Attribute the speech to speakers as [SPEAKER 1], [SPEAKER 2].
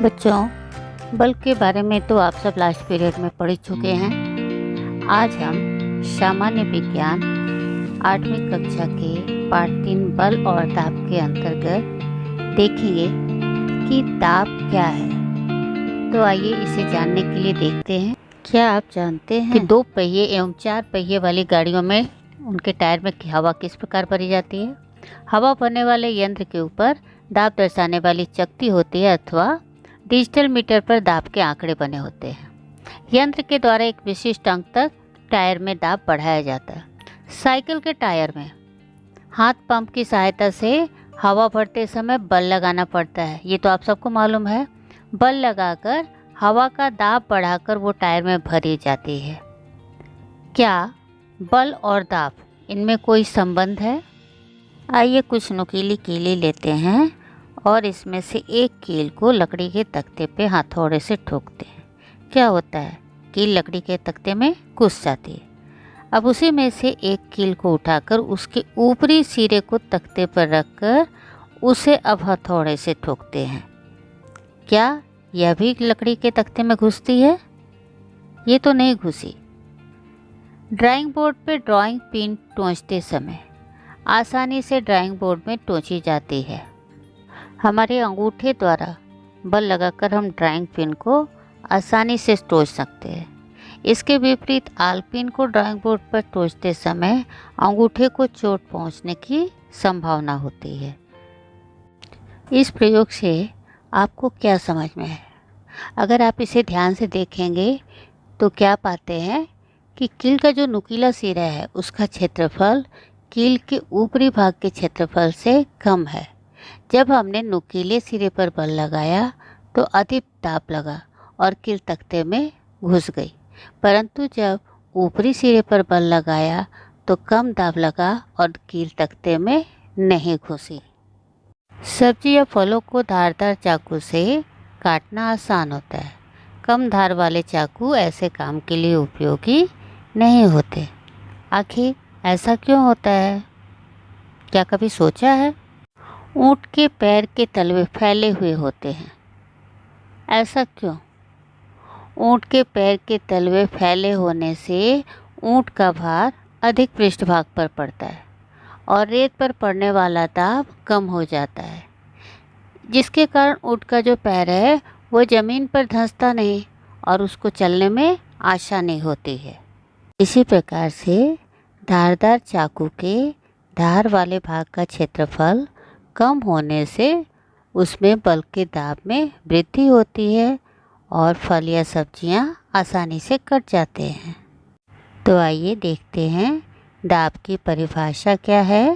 [SPEAKER 1] बच्चों, बल्ब के बारे में तो आप सब लास्ट पीरियड में पढ़ चुके हैं। आज हम सामान्य विज्ञान 8वीं कक्षा के पाठ 3 बल और दाब के अंतर्गत देखेंगे कि दाब क्या है। तो आइए इसे जानने के लिए देखते हैं। क्या आप जानते हैं कि 2 पहिए एवं 4 पहिए वाली गाड़ियों में उनके टायर में हवा किस प्रकार भरी जाती है? हवा भरने वाले यंत्र के ऊपर दाब दर्शाने वाली चकती होती है अथवा डिजिटल मीटर पर दाब के आंकड़े बने होते हैं। यंत्र के द्वारा एक विशिष्ट अंक तक टायर में दाब बढ़ाया जाता है। साइकिल के टायर में हाथ पंप की सहायता से हवा भरते समय बल लगाना पड़ता है। ये तो आप सबको मालूम है। बल लगाकर हवा का दाब बढ़ाकर वो टायर में भरी जाती है। क्या बल और दाब इनमें कोई संबंध है? आइए कुछ नुकीली कीली लेते हैं और इसमें से एक कील को लकड़ी के तख्ते पे हथौड़े से ठोकते हैं। क्या होता है? कील लकड़ी के तख्ते में घुस जाती है। अब उसी में से एक कील को उठाकर उसके ऊपरी सिरे को तख्ते पर रखकर उसे अब हथौड़े से ठोकते हैं। क्या यह भी लकड़ी के तख्ते में घुसती है? ये तो नहीं घुसी। ड्राइंग बोर्ड पे ड्राइंग पिन टोंचते समय आसानी से ड्राइंग बोर्ड में टोंची जाती है। हमारे अंगूठे द्वारा बल लगाकर हम ड्राइंग पिन को आसानी से टोंच सकते हैं। इसके विपरीत आल पिन को ड्राइंग बोर्ड पर टोंचते समय अंगूठे को चोट पहुंचने की संभावना होती है। इस प्रयोग से आपको क्या समझ में है? अगर आप इसे ध्यान से देखेंगे तो क्या पाते हैं कि कील का जो नुकीला सिरा है उसका क्षेत्रफल कील के ऊपरी भाग के क्षेत्रफल से कम है। जब हमने नुकीले सिरे पर बल लगाया तो अधिक दाब लगा और कील तख्ते में घुस गई, परंतु जब ऊपरी सिरे पर बल लगाया तो कम दाब लगा और कील तख्ते में नहीं घुसी। सब्जी या फलों को धारदार चाकू से काटना आसान होता है। कम धार वाले चाकू ऐसे काम के लिए उपयोगी नहीं होते। आखिर ऐसा क्यों होता है? क्या कभी सोचा है? ऊँट के पैर के तलवे फैले हुए होते हैं। ऐसा क्यों? ऊँट के पैर के तलवे फैले होने से ऊँट का भार अधिक पृष्ठभाग पर पड़ता है और रेत पर पड़ने वाला दाब कम हो जाता है, जिसके कारण ऊँट का जो पैर है वो ज़मीन पर धंसता नहीं और उसको चलने में आसानी होती है। इसी प्रकार से धारदार चाकू के धार वाले भाग का क्षेत्रफल कम होने से उसमें बल के दाब में वृद्धि होती है और फल या सब्जियां आसानी से कट जाते हैं। तो आइए देखते हैं दाब की परिभाषा क्या है।